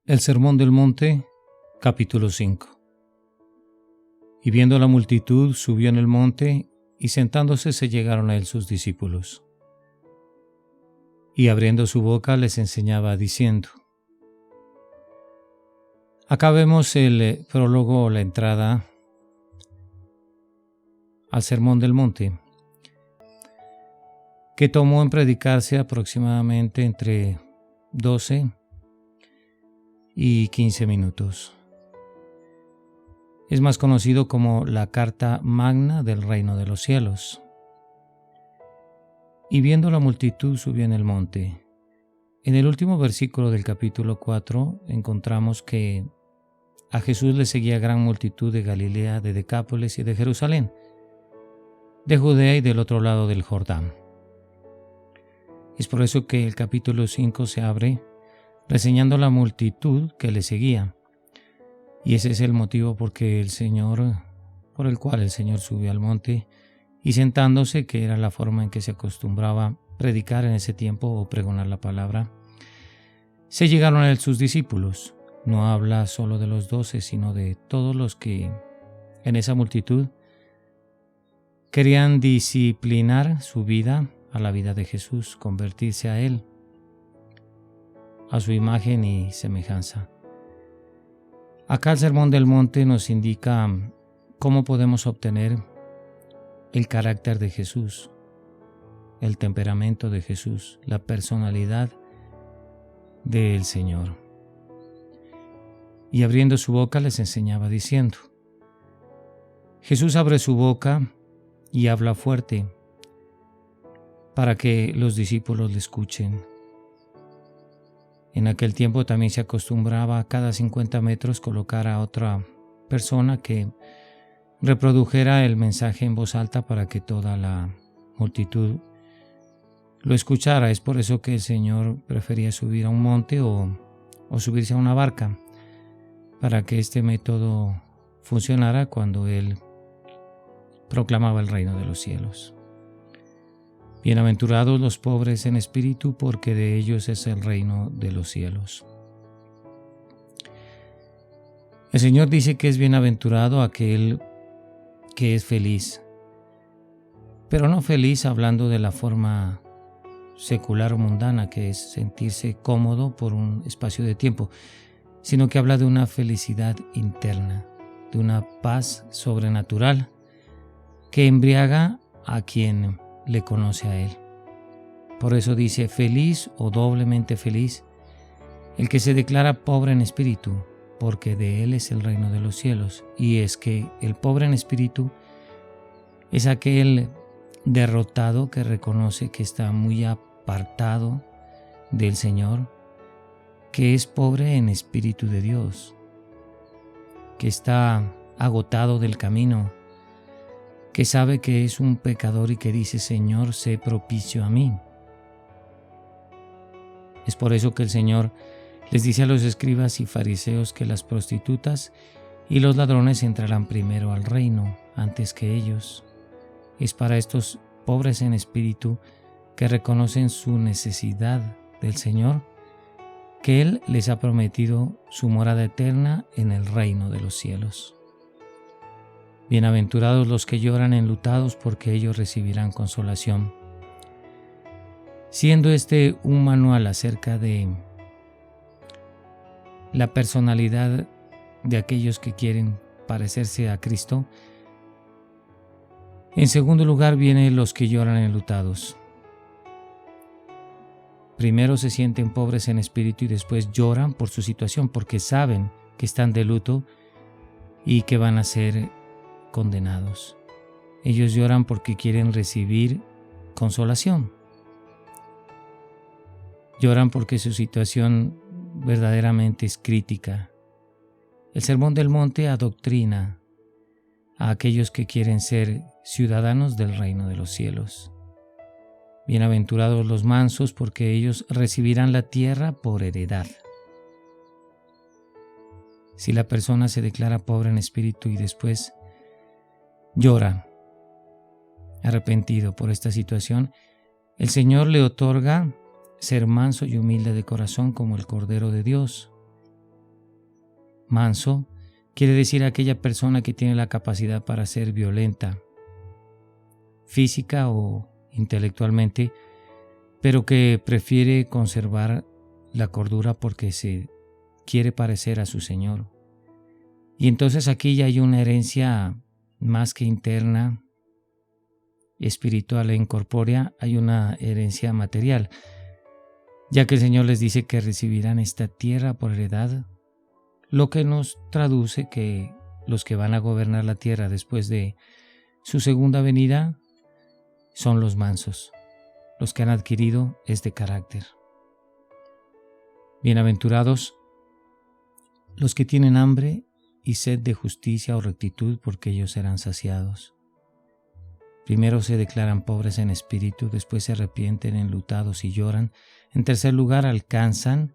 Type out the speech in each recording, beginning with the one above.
El Sermón del Monte, capítulo 5. Y viendo la multitud, subió en el monte, y sentándose se llegaron a él sus discípulos. Y abriendo su boca les enseñaba diciendo. Acá vemos el prólogo o la entrada al Sermón del Monte, que tomó en predicarse aproximadamente entre 12 y 15 minutos. Es más conocido como la Carta Magna del Reino de los Cielos. Y viendo la multitud subió en el monte. En el último versículo del capítulo 4 encontramos que a Jesús le seguía gran multitud de Galilea, de Decápolis y de Jerusalén, de Judea y del otro lado del Jordán. Es por eso que el capítulo 5 se abre reseñando la multitud que le seguía. Y ese es el motivo por el cual el Señor subió al monte y sentándose, que era la forma en que se acostumbraba predicar en ese tiempo o pregonar la palabra, se llegaron a él sus discípulos. No habla solo de los 12, sino de todos los que en esa multitud querían disciplinar su vida a la vida de Jesús, convertirse a él, a su imagen y semejanza. Acá el Sermón del Monte nos indica cómo podemos obtener el carácter de Jesús, el temperamento de Jesús, la personalidad del Señor. Y abriendo su boca les enseñaba diciendo. Jesús abre su boca y habla fuerte para que los discípulos le escuchen. En aquel tiempo también se acostumbraba a cada 50 metros colocar a otra persona que reprodujera el mensaje en voz alta para que toda la multitud lo escuchara. Es por eso que el Señor prefería subir a un monte o subirse a una barca, para que este método funcionara cuando Él proclamaba el reino de los cielos. Bienaventurados los pobres en espíritu, porque de ellos es el reino de los cielos. El Señor dice que es bienaventurado aquel que es feliz, pero no feliz hablando de la forma secular o mundana, que es sentirse cómodo por un espacio de tiempo, sino que habla de una felicidad interna, de una paz sobrenatural que embriaga a quien le conoce a Él. Por eso dice, feliz o doblemente feliz el que se declara pobre en espíritu, porque de Él es el reino de los cielos. Y es que el pobre en espíritu es aquel derrotado que reconoce que está muy apartado del Señor, que es pobre en espíritu de Dios, que está agotado del camino, que sabe que es un pecador y que dice, Señor, sé propicio a mí. Es por eso que el Señor les dice a los escribas y fariseos que las prostitutas y los ladrones entrarán primero al reino antes que ellos. Es para estos pobres en espíritu que reconocen su necesidad del Señor, que Él les ha prometido su morada eterna en el reino de los cielos. Bienaventurados los que lloran enlutados, porque ellos recibirán consolación. Siendo este un manual acerca de la personalidad de aquellos que quieren parecerse a Cristo, en segundo lugar vienen los que lloran enlutados. Primero se sienten pobres en espíritu y después lloran por su situación, porque saben que están de luto y que van a ser condenados. Ellos lloran porque quieren recibir consolación. Lloran porque su situación verdaderamente es crítica. El Sermón del Monte adoctrina a aquellos que quieren ser ciudadanos del reino de los cielos. Bienaventurados los mansos, porque ellos recibirán la tierra por heredad. Si la persona se declara pobre en espíritu y después llora, arrepentido por esta situación, el Señor le otorga ser manso y humilde de corazón como el Cordero de Dios, manso quiere decir aquella persona que tiene la capacidad para ser violenta, física o intelectualmente, pero que prefiere conservar la cordura porque se quiere parecer a su Señor. Y entonces aquí ya hay una herencia más que interna, espiritual e incorpórea, hay una herencia material, ya que el Señor les dice que recibirán esta tierra por heredad, lo que nos traduce que los que van a gobernar la tierra después de su segunda venida son los mansos, los que han adquirido este carácter. Bienaventurados los que tienen hambre y sed de justicia o rectitud, porque ellos serán saciados. Primero se declaran pobres en espíritu, después se arrepienten, enlutados y lloran. En tercer lugar, alcanzan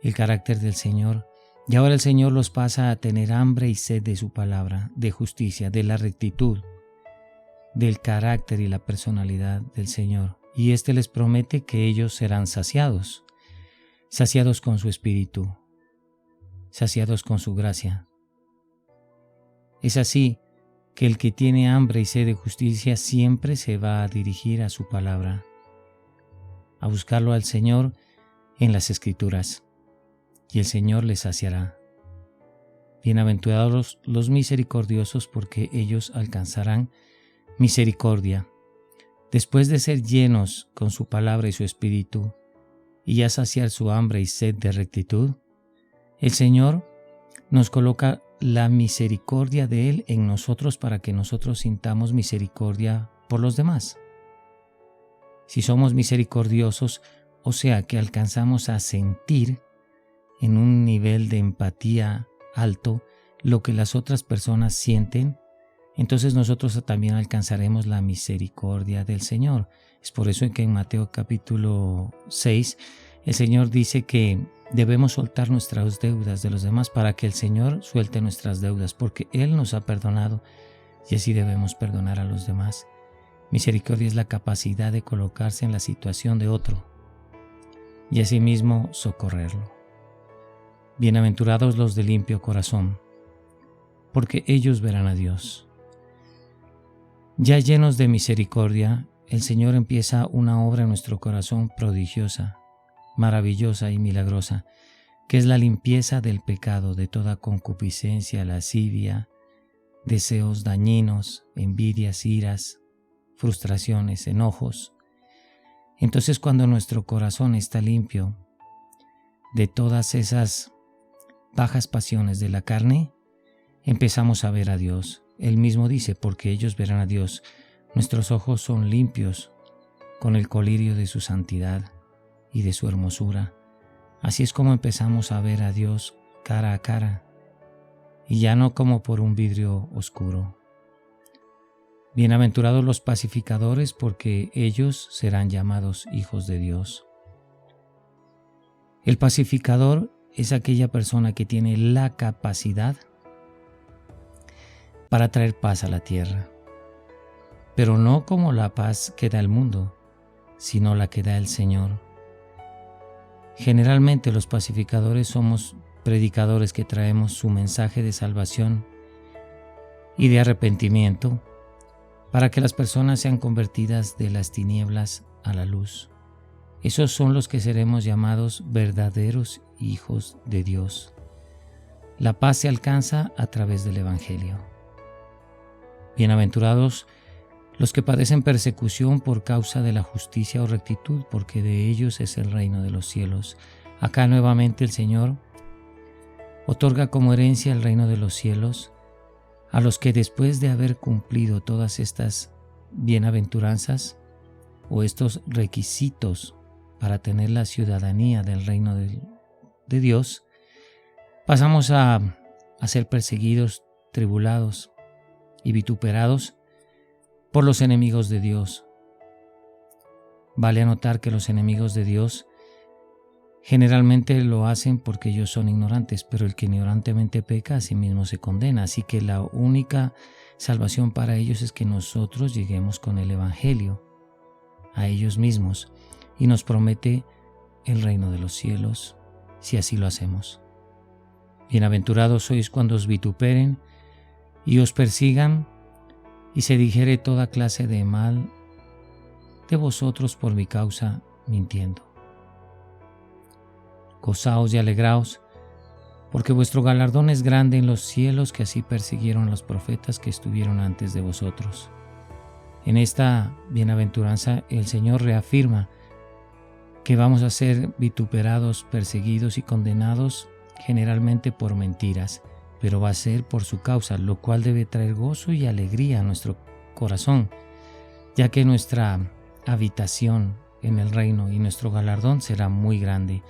el carácter del Señor. Y ahora el Señor los pasa a tener hambre y sed de su palabra, de justicia, de la rectitud, del carácter y la personalidad del Señor. Y éste les promete que ellos serán saciados, saciados con su espíritu, saciados con su gracia. Es así que el que tiene hambre y sed de justicia siempre se va a dirigir a su palabra, a buscarlo al Señor en las Escrituras, y el Señor les saciará. Bienaventurados los misericordiosos, porque ellos alcanzarán misericordia. Después de ser llenos con su palabra y su espíritu, y ya saciar su hambre y sed de rectitud, el Señor nos coloca la misericordia de Él en nosotros para que nosotros sintamos misericordia por los demás. Si somos misericordiosos, o sea que alcanzamos a sentir en un nivel de empatía alto lo que las otras personas sienten, entonces nosotros también alcanzaremos la misericordia del Señor. Es por eso que en Mateo capítulo 6 el Señor dice que debemos soltar nuestras deudas de los demás para que el Señor suelte nuestras deudas, porque Él nos ha perdonado y así debemos perdonar a los demás. Misericordia es la capacidad de colocarse en la situación de otro y asimismo socorrerlo. Bienaventurados los de limpio corazón, porque ellos verán a Dios. Ya llenos de misericordia, el Señor empieza una obra en nuestro corazón prodigiosa, maravillosa y milagrosa, que es la limpieza del pecado, de toda concupiscencia, lascivia, deseos dañinos, envidias, iras, frustraciones, enojos. Entonces, cuando nuestro corazón está limpio de todas esas bajas pasiones de la carne, empezamos a ver a Dios. Él mismo dice, porque ellos verán a Dios. Nuestros ojos son limpios con el colirio de su santidad y de su hermosura. Así es como empezamos a ver a Dios cara a cara, y ya no como por un vidrio oscuro. Bienaventurados los pacificadores, porque ellos serán llamados hijos de Dios. El pacificador es aquella persona que tiene la capacidad para traer paz a la tierra, pero no como la paz que da el mundo, sino la que da el Señor. Generalmente los pacificadores somos predicadores que traemos su mensaje de salvación y de arrepentimiento para que las personas sean convertidas de las tinieblas a la luz. Esos son los que seremos llamados verdaderos hijos de Dios. La paz se alcanza a través del Evangelio. Bienaventurados los que padecen persecución por causa de la justicia o rectitud, porque de ellos es el reino de los cielos. Acá nuevamente el Señor otorga como herencia el reino de los cielos a los que después de haber cumplido todas estas bienaventuranzas o estos requisitos para tener la ciudadanía del reino de Dios, pasamos a ser perseguidos, tribulados y vituperados por los enemigos de Dios. Vale anotar que los enemigos de Dios generalmente lo hacen porque ellos son ignorantes, pero el que ignorantemente peca a sí mismo se condena. Así que la única salvación para ellos es que nosotros lleguemos con el Evangelio a ellos mismos, y nos promete el reino de los cielos si así lo hacemos. Bienaventurados sois cuando os vituperen y os persigan y se dijere toda clase de mal de vosotros por mi causa mintiendo. Gozaos y alegraos, porque vuestro galardón es grande en los cielos, que así persiguieron a los profetas que estuvieron antes de vosotros. En esta bienaventuranza el Señor reafirma que vamos a ser vituperados, perseguidos y condenados generalmente por mentiras, pero va a ser por su causa, lo cual debe traer gozo y alegría a nuestro corazón, ya que nuestra habitación en el reino y nuestro galardón será muy grande.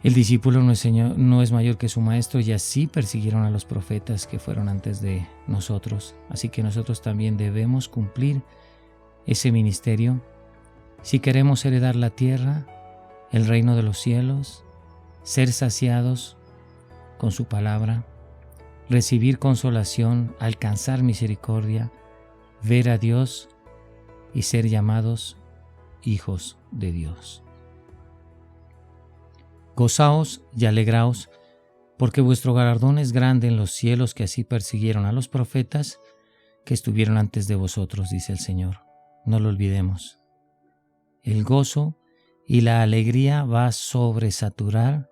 El discípulo no es mayor que su maestro, y así persiguieron a los profetas que fueron antes de nosotros. Así que nosotros también debemos cumplir ese ministerio si queremos heredar la tierra, el reino de los cielos, ser saciados con su palabra, recibir consolación, alcanzar misericordia, ver a Dios y ser llamados hijos de Dios. Gozaos y alegraos, porque vuestro galardón es grande en los cielos, que así persiguieron a los profetas que estuvieron antes de vosotros, dice el Señor. No lo olvidemos. El gozo y la alegría va a sobresaturar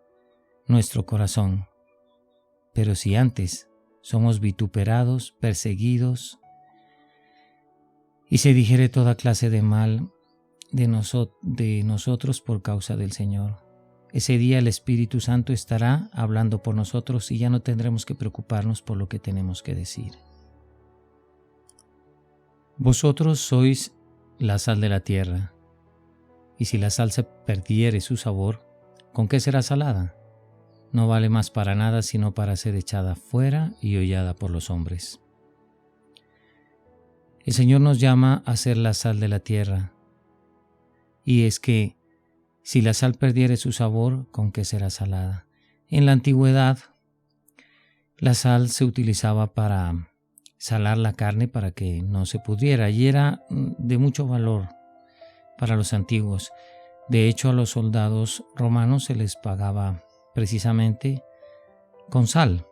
nuestro corazón. Pero si antes somos vituperados, perseguidos, y se dijere toda clase de mal de nosotros por causa del Señor, ese día el Espíritu Santo estará hablando por nosotros y ya no tendremos que preocuparnos por lo que tenemos que decir. Vosotros sois la sal de la tierra, y si la sal se perdiere su sabor, ¿con qué será salada? No vale más para nada sino para ser echada fuera y hollada por los hombres. El Señor nos llama a ser la sal de la tierra, y es que si la sal perdiere su sabor, ¿con qué será salada? En la antigüedad, la sal se utilizaba para salar la carne para que no se pudriera, y era de mucho valor para los antiguos. De hecho, a los soldados romanos se les pagaba precisamente con sal.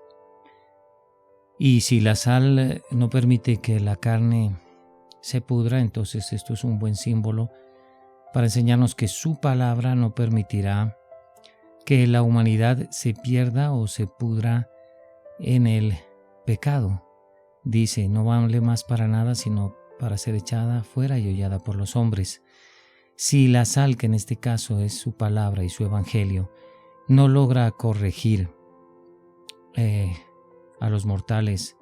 Y si la sal no permite que la carne se pudra, entonces esto es un buen símbolo para enseñarnos que su palabra no permitirá que la humanidad se pierda o se pudra en el pecado. Dice, no vale más para nada sino para ser echada fuera y hollada por los hombres. Si la sal, que en este caso es su palabra y su evangelio, no logra corregir a los mortales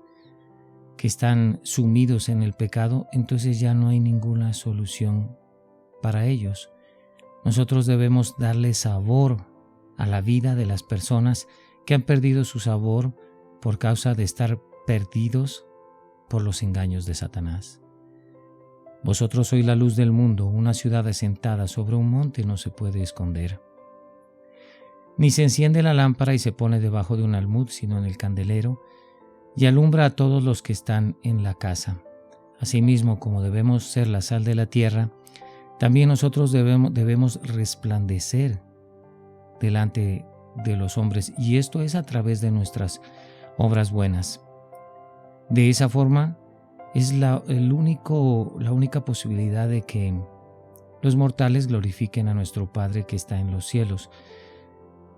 que están sumidos en el pecado, entonces ya no hay ninguna solución para ellos. Nosotros debemos darle sabor a la vida de las personas que han perdido su sabor por causa de estar perdidos por los engaños de Satanás. Vosotros sois la luz del mundo, una ciudad asentada sobre un monte no se puede esconder. Ni se enciende la lámpara y se pone debajo de un almud, sino en el candelero, y alumbra a todos los que están en la casa. Asimismo, como debemos ser la sal de la tierra, también nosotros debemos resplandecer delante de los hombres, y esto es a través de nuestras obras buenas. De esa forma es la única posibilidad de que los mortales glorifiquen a nuestro Padre que está en los cielos,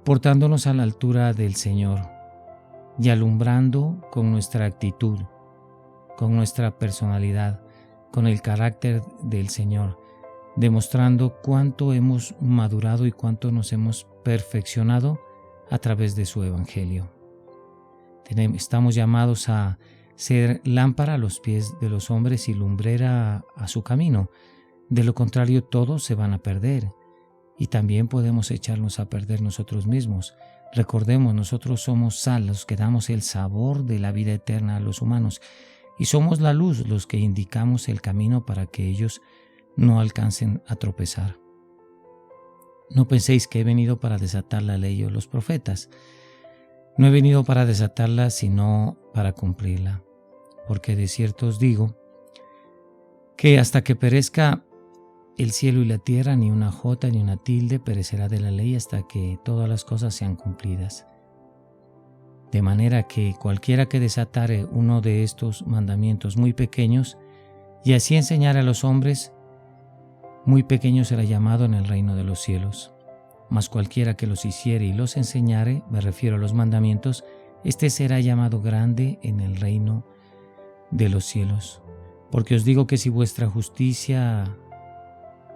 portándonos a la altura del Señor y alumbrando con nuestra actitud, con nuestra personalidad, con el carácter del Señor, demostrando cuánto hemos madurado y cuánto nos hemos perfeccionado a través de su Evangelio. Estamos llamados a ser lámpara a los pies de los hombres y lumbrera a su camino. De lo contrario, todos se van a perder y también podemos echarnos a perder nosotros mismos. Recordemos, nosotros somos sal, los que damos el sabor de la vida eterna a los humanos, y somos la luz, los que indicamos el camino para que ellos no alcancen a tropezar. No penséis que he venido para desatar la ley o los profetas. No he venido para desatarla, sino para cumplirla. Porque de cierto os digo que hasta que perezca el cielo y la tierra, ni una jota ni una tilde perecerá de la ley hasta que todas las cosas sean cumplidas. de manera que cualquiera que desatare uno de estos mandamientos muy pequeños y así enseñare a los hombres, muy pequeño será llamado en el reino de los cielos. Mas cualquiera que los hiciere y los enseñare, me refiero a los mandamientos, éste será llamado grande en el reino de los cielos. Porque os digo que si vuestra justicia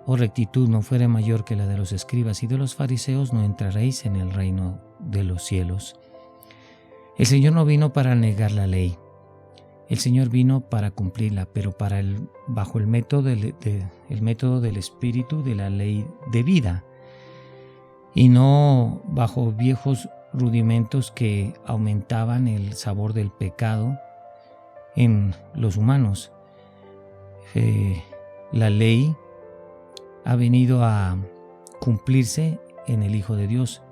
o rectitud no fuere mayor que la de los escribas y de los fariseos, no entraréis en el reino de los cielos. El Señor no vino para negar la ley. El Señor vino para cumplirla, pero bajo el método del Espíritu de la ley de vida, y no bajo viejos rudimentos que aumentaban el sabor del pecado en los humanos. La ley ha venido a cumplirse en el Hijo de Dios,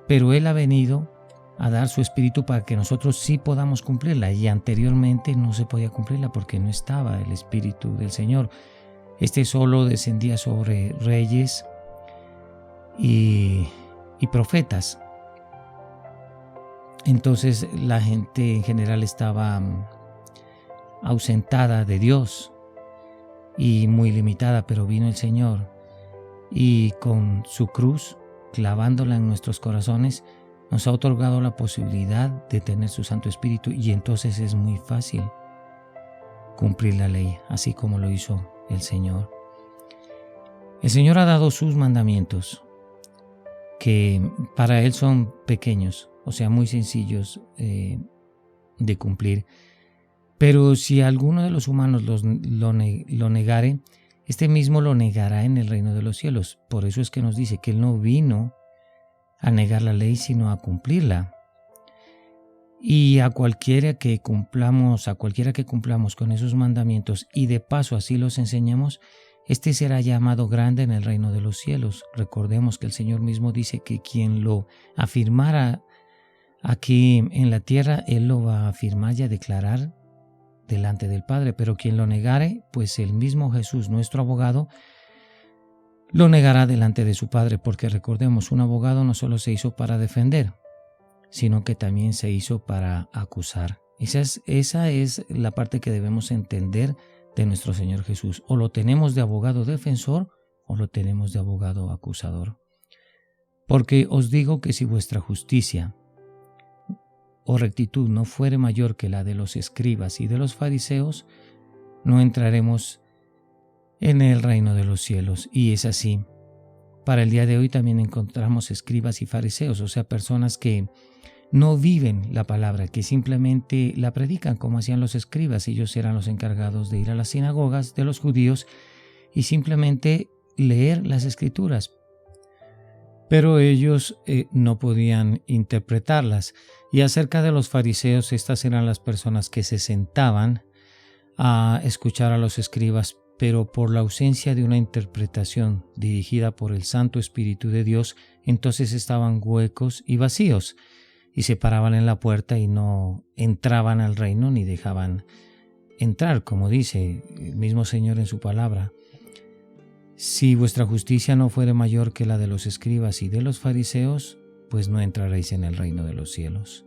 pero Él ha venido a dar su Espíritu para que nosotros sí podamos cumplirla, y anteriormente no se podía cumplirla porque no estaba el Espíritu del Señor. Este solo descendía sobre reyes y profetas. Entonces la gente en general estaba ausentada de Dios y muy limitada, pero vino el Señor y con su cruz, clavándola en nuestros corazones, nos ha otorgado la posibilidad de tener su Santo Espíritu, y entonces es muy fácil cumplir la ley, así como lo hizo el Señor. El Señor ha dado sus mandamientos, que para Él son pequeños, o sea, muy sencillos de cumplir. Pero si alguno de los humanos lo negare, este mismo lo negará en el reino de los cielos. Por eso es que nos dice que Él no vino a negar la ley, sino a cumplirla. Y a cualquiera que cumplamos con esos mandamientos y de paso así los enseñemos, este será llamado grande en el reino de los cielos. Recordemos que el Señor mismo dice que quien lo afirmara aquí en la tierra, Él lo va a afirmar y a declarar delante del Padre, pero quien lo negare, pues el mismo Jesús, nuestro abogado, lo negará delante de su Padre, porque recordemos, un abogado no solo se hizo para defender, sino que también se hizo para acusar. Esa es la parte que debemos entender de nuestro Señor Jesús. O lo tenemos de abogado defensor o lo tenemos de abogado acusador. Porque os digo que si vuestra justicia o rectitud no fuere mayor que la de los escribas y de los fariseos, no entraremos en el reino de los cielos. Y es así. Para el día de hoy también encontramos escribas y fariseos, o sea, personas que no viven la palabra, que simplemente la predican como hacían los escribas. Ellos eran los encargados de ir a las sinagogas de los judíos y simplemente leer las escrituras. Pero ellos no podían interpretarlas. Y acerca de los fariseos, estas eran las personas que se sentaban a escuchar a los escribas, pero por la ausencia de una interpretación dirigida por el Santo Espíritu de Dios, entonces estaban huecos y vacíos, y se paraban en la puerta y no entraban al reino ni dejaban entrar, como dice el mismo Señor en su palabra. Si vuestra justicia no fuere mayor que la de los escribas y de los fariseos, pues no entraréis en el reino de los cielos.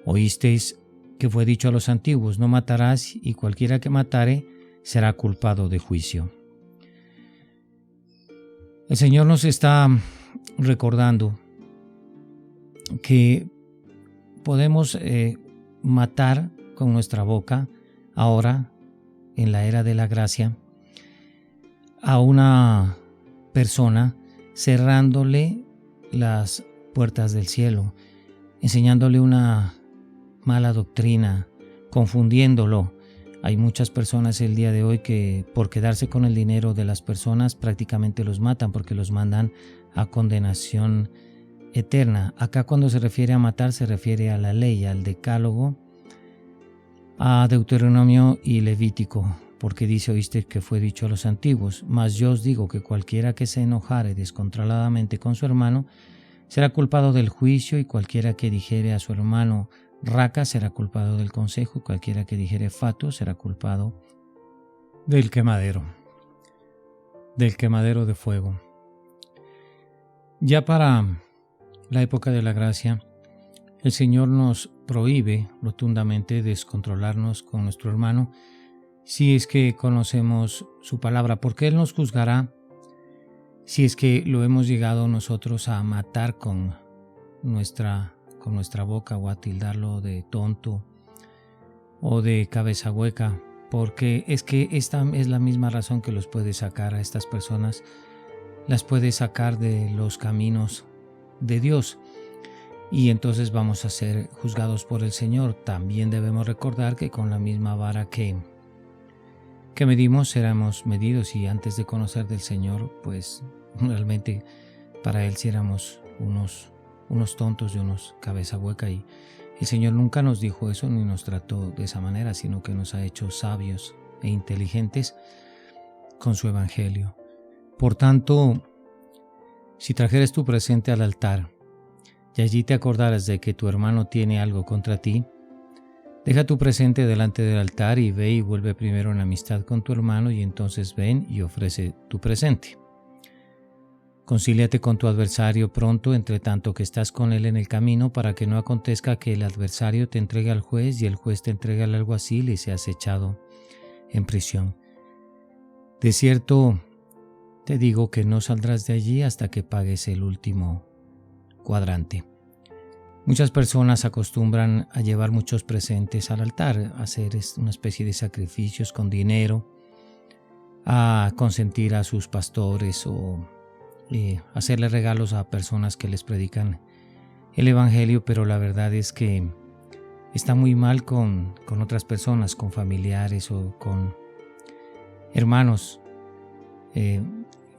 Oísteis que fue dicho a los antiguos, no matarás, y cualquiera que matare será culpado de juicio. El Señor nos está recordando que podemos matar con nuestra boca, ahora en la era de la gracia, a una persona cerrándole las puertas del cielo, enseñándole una mala doctrina, confundiéndolo. Hay muchas personas el día de hoy que por quedarse con el dinero de las personas prácticamente los matan, porque los mandan a condenación eterna. Acá cuando se refiere a matar se refiere a la ley, al decálogo, a Deuteronomio y Levítico, porque dice, oíste que fue dicho a los antiguos, mas yo os digo que cualquiera que se enojare descontroladamente con su hermano será culpado del juicio, y cualquiera que dijere a su hermano raca será culpado del consejo, y cualquiera que dijere fatuo será culpado del quemadero de fuego. Ya para la época de la gracia, El Señor nos prohíbe rotundamente descontrolarnos con nuestro hermano si es que conocemos su palabra, porque Él nos juzgará si es que lo hemos llegado nosotros a matar con nuestra boca, o a tildarlo de tonto o de cabeza hueca, porque es que esta es la misma razón que los puede sacar a estas personas, las puede sacar de los caminos de Dios, y entonces vamos a ser juzgados por el Señor. También debemos recordar que con la misma vara que medimos seremos medidos, y antes de conocer del Señor, pues realmente para Él sí éramos unos tontos y unos cabeza hueca, y el Señor nunca nos dijo eso ni nos trató de esa manera, sino que nos ha hecho sabios e inteligentes con su evangelio. Por tanto, si trajeres tu presente al altar y allí te acordaras de que tu hermano tiene algo contra ti, deja tu presente delante del altar y ve y vuelve primero en amistad con tu hermano, y entonces ven y ofrece tu presente. Concíliate con tu adversario pronto, entre tanto que estás con él en el camino, para que no acontezca que el adversario te entregue al juez y el juez te entregue al alguacil y seas echado en prisión. De cierto, te digo que no saldrás de allí hasta que pagues el último cuadrante. Muchas personas acostumbran a llevar muchos presentes al altar, a hacer una especie de sacrificios con dinero, a consentir a sus pastores o hacerle regalos a personas que les predican el evangelio, pero la verdad es que está muy mal con otras personas, con familiares o con hermanos.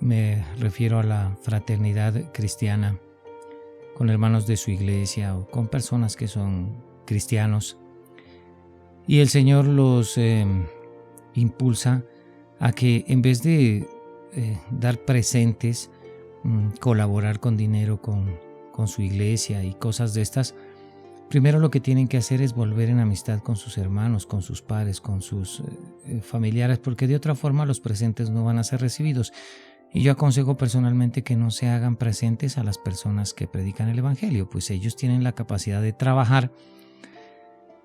Me refiero a la fraternidad cristiana, con hermanos de su iglesia o con personas que son cristianos. Y el Señor los impulsa a que en vez de dar presentes, colaborar con dinero con su iglesia y cosas de estas, primero lo que tienen que hacer es volver en amistad con sus hermanos, con sus padres, con sus familiares, porque de otra forma los presentes no van a ser recibidos. Y yo aconsejo personalmente que no se hagan presentes a las personas que predican el evangelio, pues ellos tienen la capacidad de trabajar,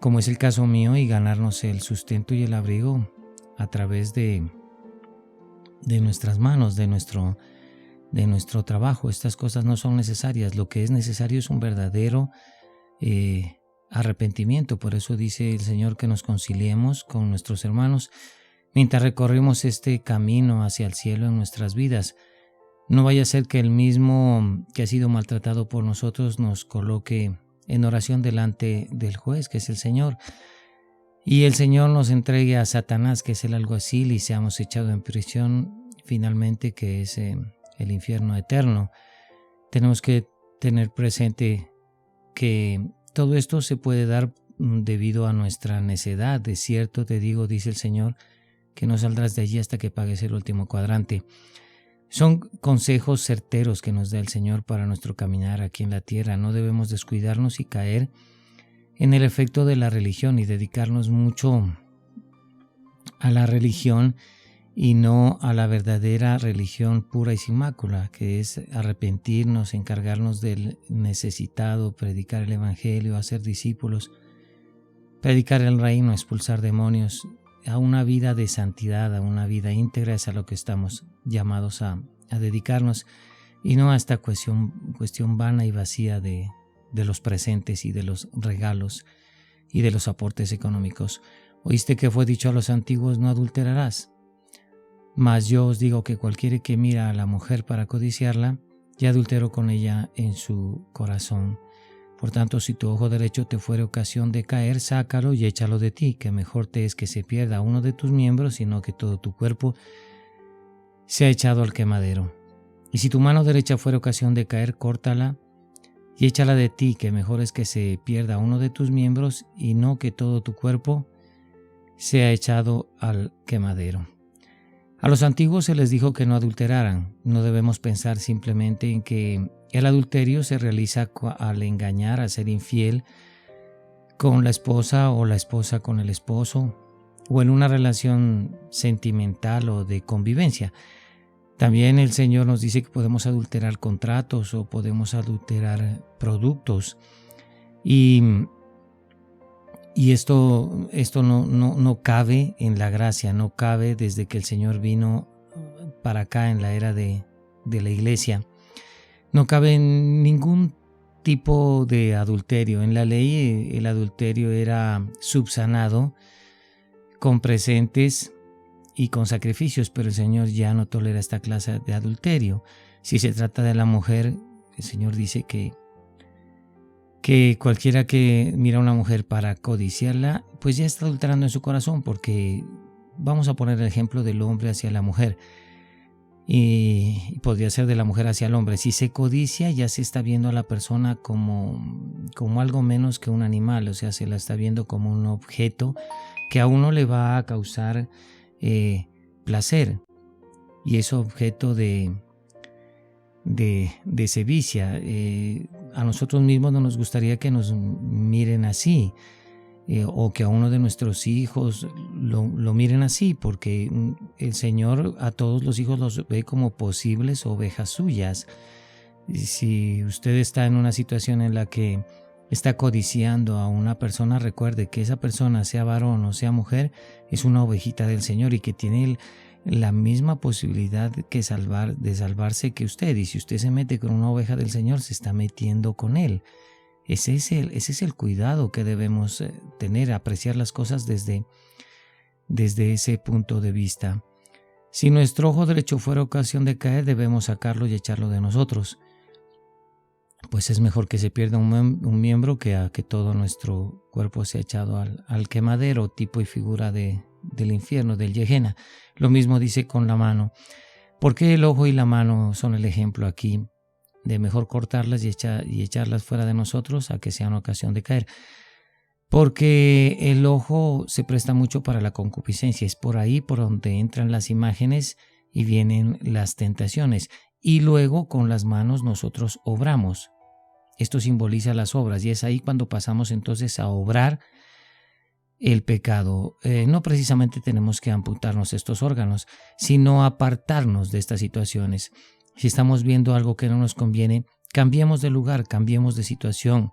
como es el caso mío, y ganarnos el sustento y el abrigo a través de nuestras manos, de nuestro trabajo. Estas cosas no son necesarias. Lo que es necesario es un verdadero arrepentimiento. Por eso dice el Señor que nos conciliemos con nuestros hermanos mientras recorremos este camino hacia el cielo en nuestras vidas. No vaya a ser que el mismo que ha sido maltratado por nosotros nos coloque en oración delante del juez, que es el Señor, y el Señor nos entregue a Satanás, que es el alguacil, y seamos echados en prisión finalmente, que es el infierno eterno. Tenemos que tener presente que todo esto se puede dar debido a nuestra necedad. De cierto te digo, dice el Señor, que no saldrás de allí hasta que pagues el último cuadrante. Son consejos certeros que nos da el Señor para nuestro caminar aquí en la tierra. No debemos descuidarnos y caer en el efecto de la religión y dedicarnos mucho a la religión y no a la verdadera religión pura y sin mácula, que es arrepentirnos, encargarnos del necesitado, predicar el evangelio, hacer discípulos, predicar el reino, expulsar demonios. A una vida de santidad, a una vida íntegra, es a lo que estamos llamados a dedicarnos, y no a esta cuestión vana y vacía de los presentes y de los regalos y de los aportes económicos. Oíste que fue dicho a los antiguos: no adulterarás. Mas yo os digo que cualquiera que mira a la mujer para codiciarla, ya adulteró con ella en su corazón. Por tanto, si tu ojo derecho te fuere ocasión de caer, sácalo y échalo de ti, que mejor te es que se pierda uno de tus miembros, sino que todo tu cuerpo sea echado al quemadero. Y si tu mano derecha fuere ocasión de caer, córtala y échala de ti, que mejor es que se pierda uno de tus miembros, y no que todo tu cuerpo sea echado al quemadero. A los antiguos se les dijo que no adulteraran. No debemos pensar simplemente en que el adulterio se realiza al engañar, al ser infiel con la esposa o la esposa con el esposo, o en una relación sentimental o de convivencia. También el Señor nos dice que podemos adulterar contratos o podemos adulterar productos. Y, y esto no cabe en la gracia, no cabe desde que el Señor vino para acá en la era de la iglesia. No cabe en ningún tipo de adulterio. En la ley el adulterio era subsanado con presentes y con sacrificios, pero el Señor ya no tolera esta clase de adulterio. Si se trata de la mujer, el Señor dice que cualquiera que mira a una mujer para codiciarla, pues ya está adulterando en su corazón, porque vamos a poner el ejemplo del hombre hacia la mujer. Y podría ser de la mujer hacia el hombre. Si se codicia, ya se está viendo a la persona como algo menos que un animal, o sea, se la está viendo como un objeto que a uno le va a causar placer, y es objeto de sevicia. A nosotros mismos no nos gustaría que nos miren así, o que a uno de nuestros hijos lo miren así, porque el Señor a todos los hijos los ve como posibles ovejas suyas. Y si usted está en una situación en la que está codiciando a una persona, recuerde que esa persona, sea varón o sea mujer, es una ovejita del Señor y que tiene la misma posibilidad de salvarse que usted. Y si usted se mete con una oveja del Señor, se está metiendo con Él. Ese es el cuidado que debemos tener, apreciar las cosas desde ese punto de vista. Si nuestro ojo derecho fuera ocasión de caer, debemos sacarlo y echarlo de nosotros. Pues es mejor que se pierda un miembro que a que todo nuestro cuerpo sea echado al quemadero, tipo y figura del infierno, del Gehenna. Lo mismo dice con la mano. ¿Por qué el ojo y la mano son el ejemplo aquí de mejor cortarlas y echarlas fuera de nosotros a que sean ocasión de caer? Porque el ojo se presta mucho para la concupiscencia, es por ahí por donde entran las imágenes y vienen las tentaciones, y luego con las manos nosotros obramos. Esto simboliza las obras, y es ahí cuando pasamos entonces a obrar el pecado. No precisamente tenemos que amputarnos estos órganos, sino apartarnos de estas situaciones. Si estamos viendo algo que no nos conviene, cambiemos de lugar, cambiemos de situación.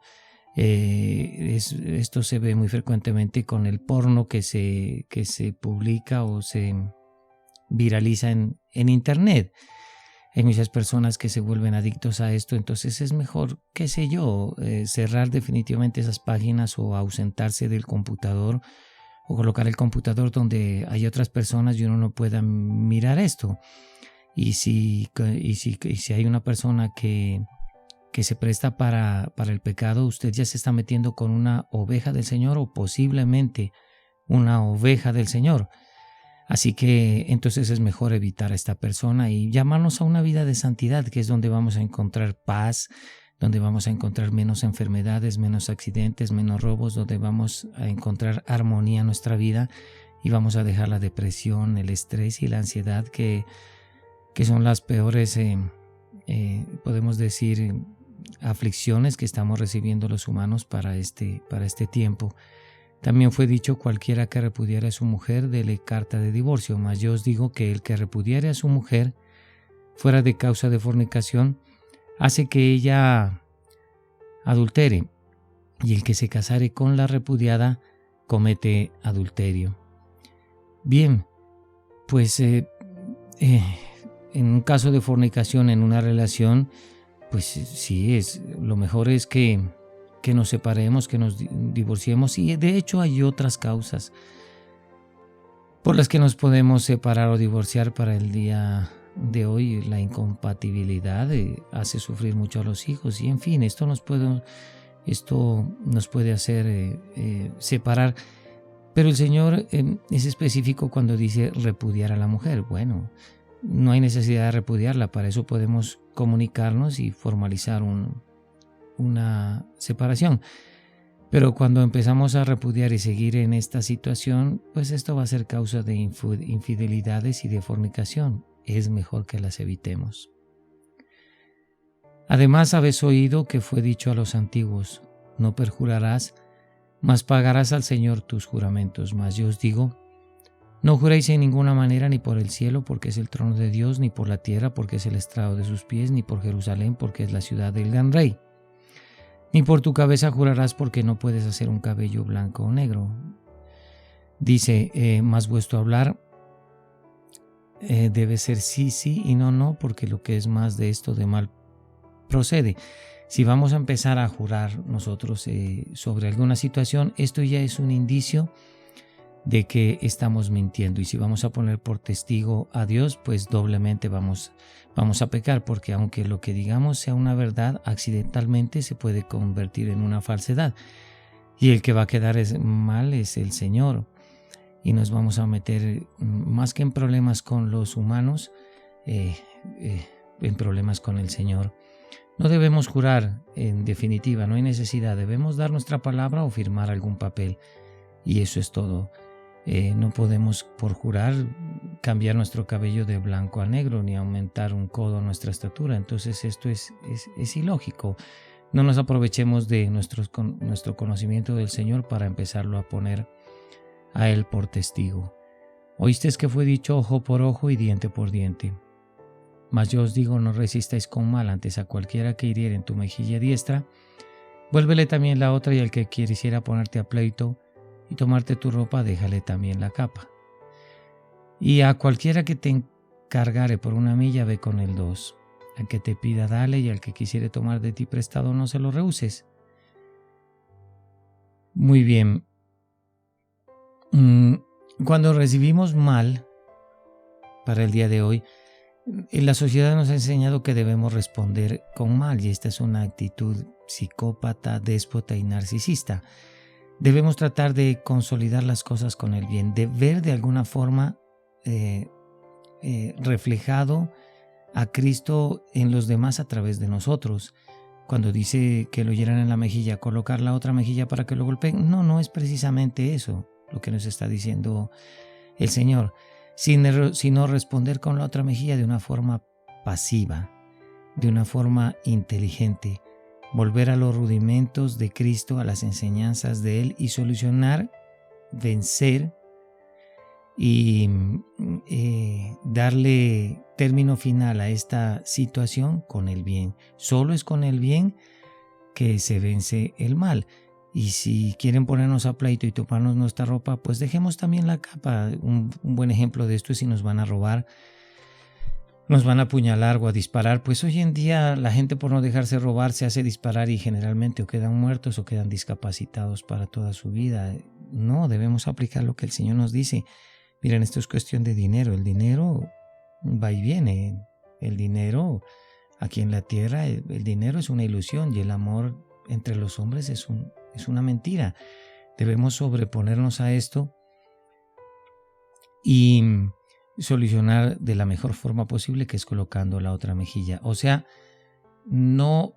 Esto se ve muy frecuentemente con el porno que se publica o se viraliza en internet. Hay muchas personas que se vuelven adictos a esto, entonces es mejor, qué sé yo, cerrar definitivamente esas páginas o ausentarse del computador, o colocar el computador donde hay otras personas y uno no pueda mirar esto. Y si hay una persona que se presta para el pecado, usted ya se está metiendo con una oveja del Señor, o posiblemente una oveja del Señor. Así que entonces es mejor evitar a esta persona y llamarnos a una vida de santidad, que es donde vamos a encontrar paz, donde vamos a encontrar menos enfermedades, menos accidentes, menos robos, donde vamos a encontrar armonía en nuestra vida y vamos a dejar la depresión, el estrés y la ansiedad, que son las peores, podemos decir, aflicciones que estamos recibiendo los humanos para este tiempo. También fue dicho: cualquiera que repudiare a su mujer, dele carta de divorcio. Mas yo os digo que el que repudiare a su mujer fuera de causa de fornicación, hace que ella adultere, y el que se casare con la repudiada comete adulterio. Bien, pues en un caso de fornicación en una relación, pues sí, lo mejor es que nos separemos, que nos divorciemos, y de hecho hay otras causas por las que nos podemos separar o divorciar para el día de hoy. La incompatibilidad hace sufrir mucho a los hijos, y en fin, esto nos puede hacer separar. Pero el Señor es específico cuando dice repudiar a la mujer. Bueno, no hay necesidad de repudiarla, para eso podemos comunicarnos y formalizar una separación. Pero cuando empezamos a repudiar y seguir en esta situación, pues esto va a ser causa de infidelidades y de fornicación. Es mejor que las evitemos. Además, habéis oído que fue dicho a los antiguos: no perjurarás, mas pagarás al Señor tus juramentos. Mas yo os digo: no juréis en ninguna manera, ni por el cielo, porque es el trono de Dios, ni por la tierra, porque es el estrado de sus pies, ni por Jerusalén, porque es la ciudad del gran rey. Ni por tu cabeza jurarás, porque no puedes hacer un cabello blanco o negro. Dice, más vuestro hablar debe ser sí, sí y no, no, porque lo que es más de esto de mal procede. Si vamos a empezar a jurar nosotros sobre alguna situación, esto ya es un indicio de que estamos mintiendo, y si vamos a poner por testigo a Dios, pues doblemente vamos a pecar, porque aunque lo que digamos sea una verdad, accidentalmente se puede convertir en una falsedad, y el que va a quedar mal es el Señor, y nos vamos a meter más que en problemas con los humanos, en problemas con el Señor. No debemos jurar, en definitiva, no hay necesidad, debemos dar nuestra palabra o firmar algún papel, y eso es todo. No podemos por jurar cambiar nuestro cabello de blanco a negro, ni aumentar un codo a nuestra estatura. Entonces esto es ilógico. No nos aprovechemos de nuestro conocimiento del Señor para empezarlo a poner a Él por testigo. Oíste que fue dicho ojo por ojo y diente por diente. Mas yo os digo, no resistáis con mal, antes a cualquiera que hiriere en tu mejilla diestra, vuélvele también la otra, y al que quisiera ponerte a pleito y tomarte tu ropa, déjale también la capa. Y a cualquiera que te encargare por una milla, ve con el 2. Al que te pida, dale, y al que quisiere tomar de ti prestado, no se lo rehuses. Muy bien. Cuando recibimos mal, para el día de hoy, la sociedad nos ha enseñado que debemos responder con mal, y esta es una actitud psicópata, déspota y narcisista. Debemos tratar de consolidar las cosas con el bien, de ver de alguna forma reflejado a Cristo en los demás a través de nosotros. Cuando dice que lo hieran en la mejilla, colocar la otra mejilla para que lo golpeen, no es precisamente eso lo que nos está diciendo el Señor, sino responder con la otra mejilla de una forma pasiva, de una forma inteligente, volver a los rudimentos de Cristo, a las enseñanzas de Él, y solucionar, vencer y darle término final a esta situación con el bien. Solo es con el bien que se vence el mal. Y si quieren ponernos a pleito y tomarnos nuestra ropa, pues dejemos también la capa. Un buen ejemplo de esto es si nos van a robar, nos van a apuñalar o a disparar. Pues hoy en día la gente, por no dejarse robar, se hace disparar, y generalmente o quedan muertos o quedan discapacitados para toda su vida. No, debemos aplicar lo que el Señor nos dice. Miren, esto es cuestión de dinero. El dinero va y viene. El dinero aquí en la tierra, el dinero es una ilusión, y el amor entre los hombres es una mentira. Debemos sobreponernos a esto y solucionar de la mejor forma posible, que es colocando la otra mejilla. O sea, no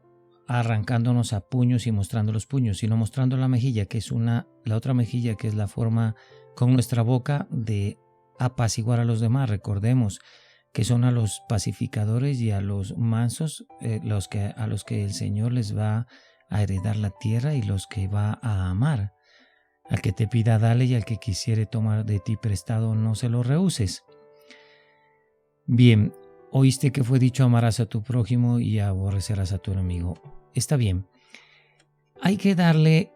arrancándonos a puños y mostrando los puños, sino mostrando la mejilla, que es la otra mejilla, que es la forma con nuestra boca de apaciguar a los demás. Recordemos que son a los pacificadores y a los mansos a los que el Señor les va a heredar la tierra, y los que va a amar. Al que te pida, dale, y al que quisiere tomar de ti prestado, no se lo rehuses. Bien, oíste que fue dicho, amarás a tu prójimo y aborrecerás a tu enemigo. Está bien. Hay que darle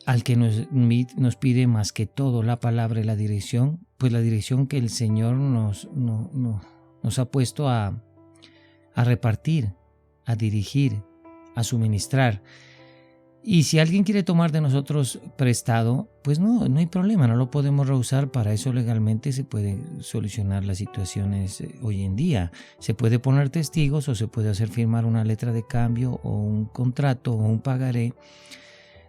al que nos pide más que todo la palabra y la dirección, pues la dirección que el Señor nos ha puesto a repartir, a dirigir, a suministrar. Y si alguien quiere tomar de nosotros prestado, pues no hay problema, no lo podemos rehusar. Para eso legalmente se pueden solucionar las situaciones hoy en día. Se puede poner testigos, o se puede hacer firmar una letra de cambio, o un contrato, o un pagaré,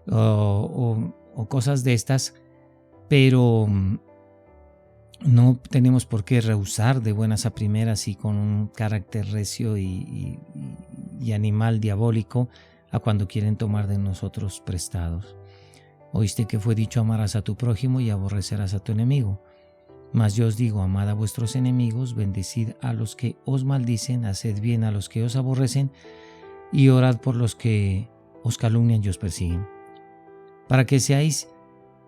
o cosas de estas, pero no tenemos por qué rehusar de buenas a primeras y con un carácter recio y animal diabólico a cuando quieren tomar de nosotros prestados. Oíste que fue dicho, amarás a tu prójimo y aborrecerás a tu enemigo. Mas yo os digo, amad a vuestros enemigos, bendecid a los que os maldicen, haced bien a los que os aborrecen, y orad por los que os calumnian y os persiguen, para que seáis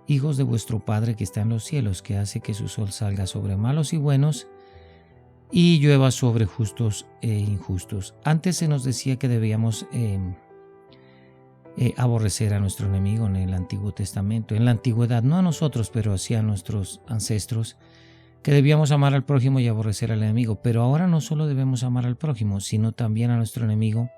hijos de vuestro Padre que está en los cielos, que hace que su sol salga sobre malos y buenos, y llueva sobre justos e injustos. Antes se nos decía que debíamos aborrecer a nuestro enemigo en el Antiguo Testamento, en la antigüedad, no a nosotros, pero sí a nuestros ancestros, que debíamos amar al prójimo y aborrecer al enemigo. Pero ahora no solo debemos amar al prójimo, sino también a nuestro enemigo,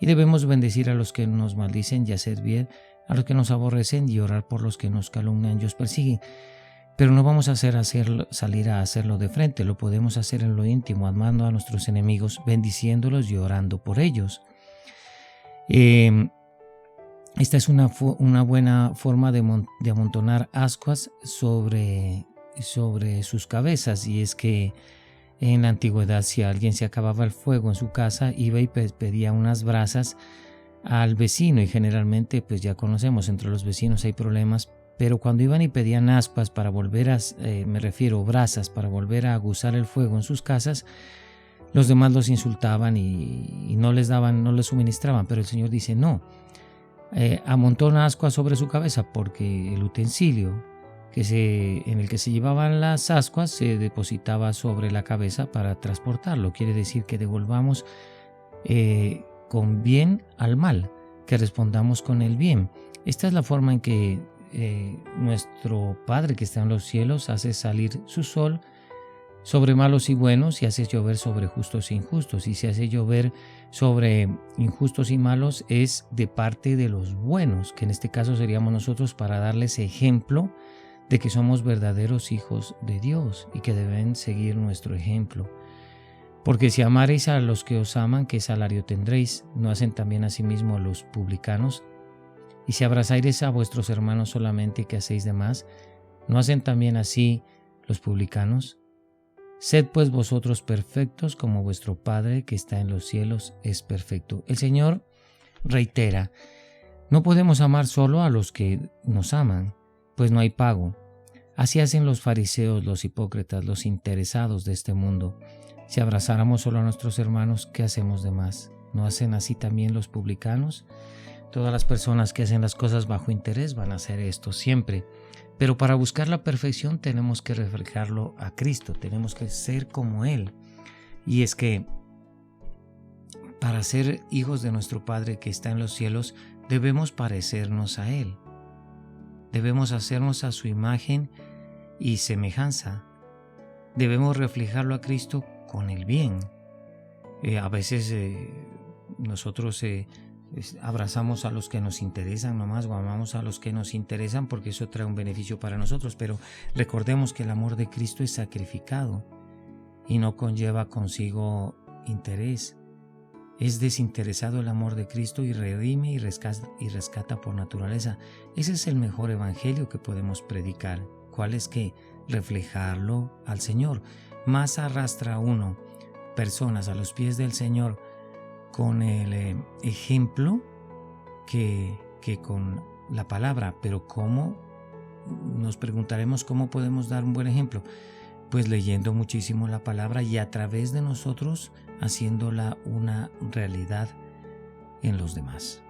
y debemos bendecir a los que nos maldicen y hacer bien a los que nos aborrecen y orar por los que nos calumnian y os persiguen. Pero no vamos a salir a hacerlo de frente, lo podemos hacer en lo íntimo, amando a nuestros enemigos, bendiciéndolos y orando por ellos. Esta es una buena forma de amontonar ascuas sobre sus cabezas, y es que en la antigüedad, si a alguien se acababa el fuego en su casa, iba y pedía unas brasas al vecino, y generalmente pues ya conocemos, entre los vecinos hay problemas, pero cuando iban y pedían ascuas para volver brasas para volver a aguzar el fuego en sus casas, los demás los insultaban y no les suministraban. Pero el Señor dice no, amontona ascuas sobre su cabeza, porque el utensilio en el que se llevaban las ascuas se depositaba sobre la cabeza para transportarlo. Quiere decir que devolvamos con bien al mal, que respondamos con el bien. Esta es la forma en que nuestro Padre que está en los cielos hace salir su sol sobre malos y buenos, y hace llover sobre justos e injustos. Y si hace llover sobre injustos y malos, es de parte de los buenos, que en este caso seríamos nosotros, para darles ejemplo de que somos verdaderos hijos de Dios y que deben seguir nuestro ejemplo. Porque si amareis a los que os aman, ¿qué salario tendréis? ¿No hacen también asimismo los publicanos? Y si abrazareis a vuestros hermanos solamente, ¿qué hacéis de más? ¿No hacen también así los publicanos? Sed pues vosotros perfectos, como vuestro Padre que está en los cielos es perfecto. El Señor reitera, no podemos amar solo a los que nos aman, pues no hay pago. Así hacen los fariseos, los hipócritas, los interesados de este mundo. Si abrazáramos solo a nuestros hermanos, ¿qué hacemos de más? ¿No hacen así también los publicanos? Todas las personas que hacen las cosas bajo interés van a hacer esto siempre. Pero para buscar la perfección tenemos que reflejarlo a Cristo, tenemos que ser como Él. Y es que para ser hijos de nuestro Padre que está en los cielos, debemos parecernos a Él. Debemos hacernos a su imagen y semejanza. Debemos reflejarlo a Cristo con el bien. A veces nosotros abrazamos a los que nos interesan nomás, o amamos a los que nos interesan porque eso trae un beneficio para nosotros, pero recordemos que el amor de Cristo es sacrificado y no conlleva consigo interés. Es desinteresado el amor de Cristo y redime y rescata por naturaleza. Ese es el mejor evangelio que podemos predicar. ¿Cuál es? Que reflejarlo al Señor. Más arrastra uno personas a los pies del Señor con el ejemplo que con la palabra. Pero ¿cómo? Nos preguntaremos cómo podemos dar un buen ejemplo. Pues leyendo muchísimo la palabra y a través de nosotros haciéndola una realidad en los demás.